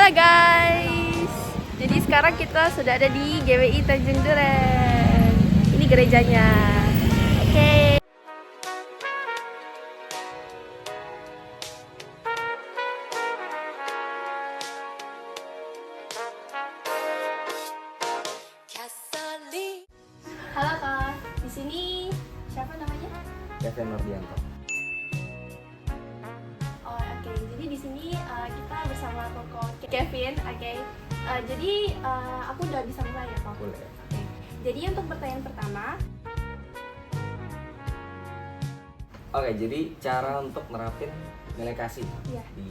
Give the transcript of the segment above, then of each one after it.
Halo guys. Jadi sekarang kita sudah ada di GWI Tanjung Duren. Ini gerejanya. Oke. Halo Kak. Di sini siapa namanya? Kevin Nordianto. Oh, oke. Jadi di sini kita bersama Koko Kevin. Oke. Jadi aku udah bisa mulai ya, Kak? Boleh. Oke. Jadi untuk pertanyaan pertama, Oke, jadi cara untuk nerapin nilai kasih Iya. di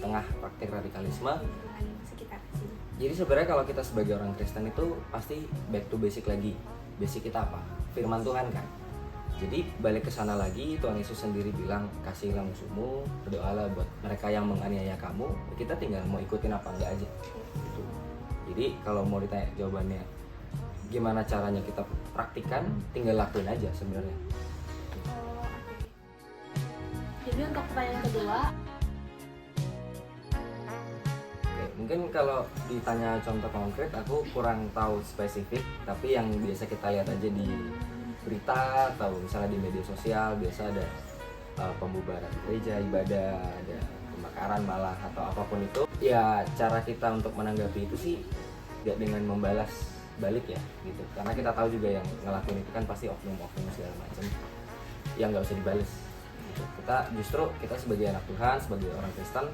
tengah praktik radikalisme. lingkungan sekitar sini. Jadi sebenarnya kalau kita sebagai orang Kristen itu pasti back to basic lagi. Basic kita apa? Firman Tuhan kan. Jadi balik ke sana lagi, Tuhan Yesus sendiri bilang kasihilah musuhmu, berdoalah buat mereka yang menganiaya kamu. Kita tinggal mau ikutin apa enggak aja. Gitu. Jadi kalau mau ditanya jawabannya gimana caranya kita praktikan, tinggal lakuin aja sebenarnya. Oh, oke. Jadi untuk pertanyaan kedua, Oke, mungkin kalau ditanya contoh konkret aku kurang tahu spesifik, tapi yang biasa kita lihat aja di berita atau misalnya di media sosial biasa ada pembubaran gereja, ibadah, ada pembakaran malah atau apapun itu. Ya cara kita untuk menanggapi itu sih gak dengan membalas balik ya gitu, karena kita tahu juga yang ngelakuin itu kan pasti oknum-oknum segala macam yang nggak usah dibales gitu. Kita sebagai anak Tuhan, sebagai orang Kristen,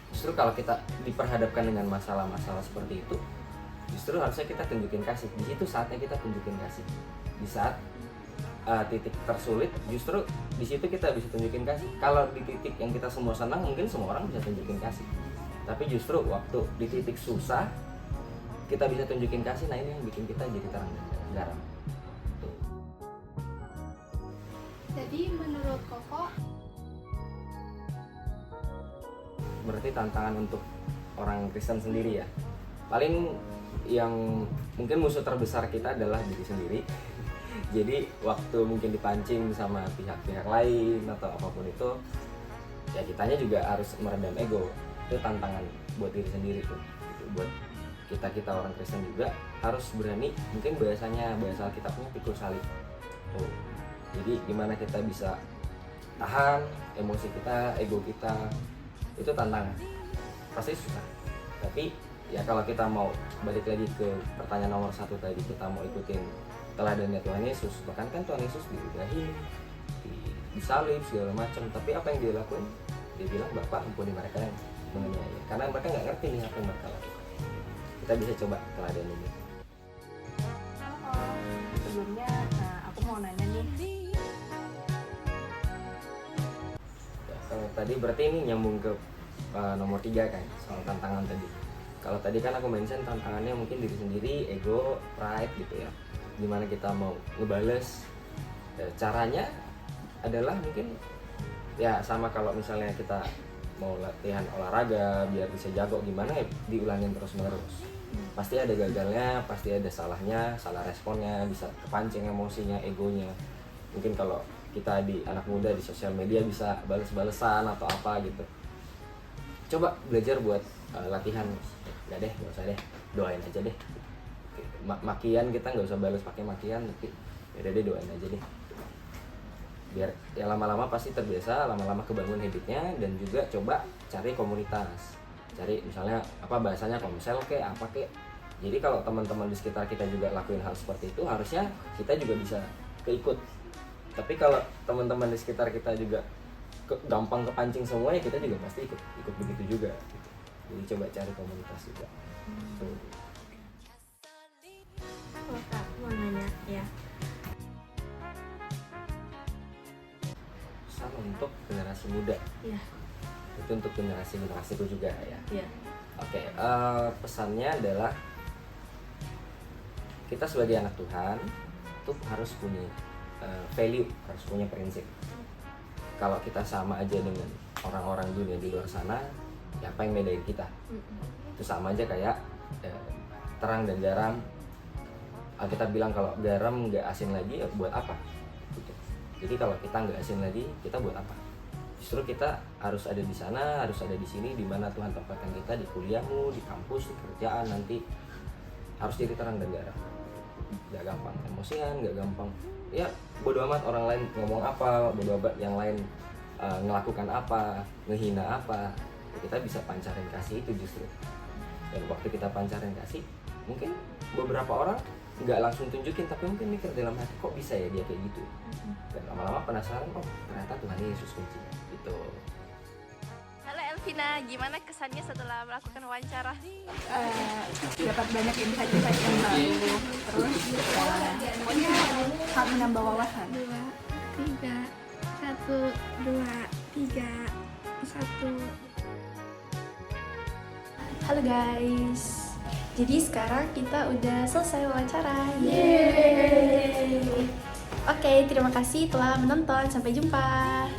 justru kalau kita diperhadapkan dengan masalah-masalah seperti itu, justru harusnya kita tunjukin kasih. Di situ saatnya kita tunjukin kasih. Di saat titik tersulit, justru di situ kita bisa tunjukin kasih. Kalau di titik yang kita semua senang, mungkin semua orang bisa tunjukin kasih. Tapi justru waktu di titik susah, kita bisa tunjukin kasih. Nah ini yang bikin kita jadi terang dan garam. Tuh. jadi menurut Koko, Berarti tantangan untuk orang Kristen sendiri ya. Paling yang mungkin musuh terbesar kita adalah diri sendiri. Jadi waktu mungkin dipancing sama pihak-pihak lain atau apapun itu, ya kitanya juga harus meredam ego. Itu tantangan buat diri sendiri tuh. Gitu. Buat kita orang Kristen juga harus berani, mungkin bahasa Alkitabnya pikul salib. Tuh. Jadi gimana kita bisa tahan emosi kita, ego kita, itu tantangan. Pasti susah. Tapi ya kalau kita mau balik lagi ke pertanyaan nomor 1 tadi, kita mau ikutin teladannya Tuhan Yesus, bahkan kan Tuhan Yesus diudahi, disalib segala macam, tapi apa yang dia lakuin? Dia bilang, Bapak ampuni mereka yang menganiaya, karena mereka nggak ngerti nih apa yang mereka lakukan. Kita bisa coba teladan ini. sebelumnya aku mau nanya nih. Ya, kalau tadi berarti ini nyambung ke nomor 3 kan, soal tantangan tadi. Kalau tadi kan aku mention tantangannya mungkin diri sendiri, ego, pride gitu ya. Gimana kita mau ngebales, caranya adalah mungkin ya sama kalau misalnya kita mau latihan olahraga biar bisa jago gimana ya, diulangin terus menerus. Pasti ada gagalnya, pasti ada salahnya, salah responnya, bisa kepancing emosinya, egonya. Mungkin kalau kita di anak muda di sosial media bisa bales-balesan atau apa gitu. Coba belajar buat latihan, nggak usah deh, doain aja deh. Makian kita nggak usah balas pakai makian, tapi yaudah deh doain aja deh. Biar ya lama-lama pasti terbiasa, lama-lama kebangun habitnya, dan juga coba cari komunitas. Cari misalnya apa bahasanya komsel kayak apa kayak. Jadi kalau teman-teman di sekitar kita juga lakuin hal seperti itu, harusnya kita juga bisa keikut. Tapi kalau teman-teman di sekitar kita juga gampang kepancing semua, ya kita juga pasti ikut begitu juga gitu. Jadi coba cari komunitas juga. Tuh. Oh, Kak, mau nanya ya. Pesan untuk generasi muda. Iya. Itu untuk generasiku juga ya. Iya. Oke, pesannya adalah kita sebagai anak Tuhan tuh harus punya value, harus punya prinsip. Kalau kita sama aja dengan orang-orang dunia di luar sana, ya apa yang bedain kita? Itu sama aja kayak terang dan garam. Kita bilang kalau garam nggak asin lagi, ya buat apa? Gitu. Jadi kalau kita nggak asin lagi, kita buat apa? Justru kita harus ada di sana, harus ada di sini, di mana Tuhan tempatkan kita, di kuliahmu, di kampus, di kerjaan, nanti harus jadi terang dan garam. Gak gampang emosian, gak gampang ya bodo amat orang lain ngomong apa, bodo amat yang lain ngelakukan apa, ngehina apa. Kita bisa pancarin kasih itu justru. Dan waktu kita pancarin kasih, mungkin beberapa orang nggak langsung tunjukin, tapi mungkin mikir dalam hati, kok bisa ya dia kayak gitu. Dan lama-lama penasaran, oh ternyata Tuhan Yesus kuncinya gitu. Halo Elvina, gimana kesannya setelah melakukan wawancara? Dapat banyak insight-insight yang baru, terus pokoknya sangat menambah wawasan. 2, 3, 1, 2, 3, 1. Halo guys, jadi sekarang kita udah selesai wawancara. Yeay. Oke, terima kasih telah menonton. Sampai jumpa.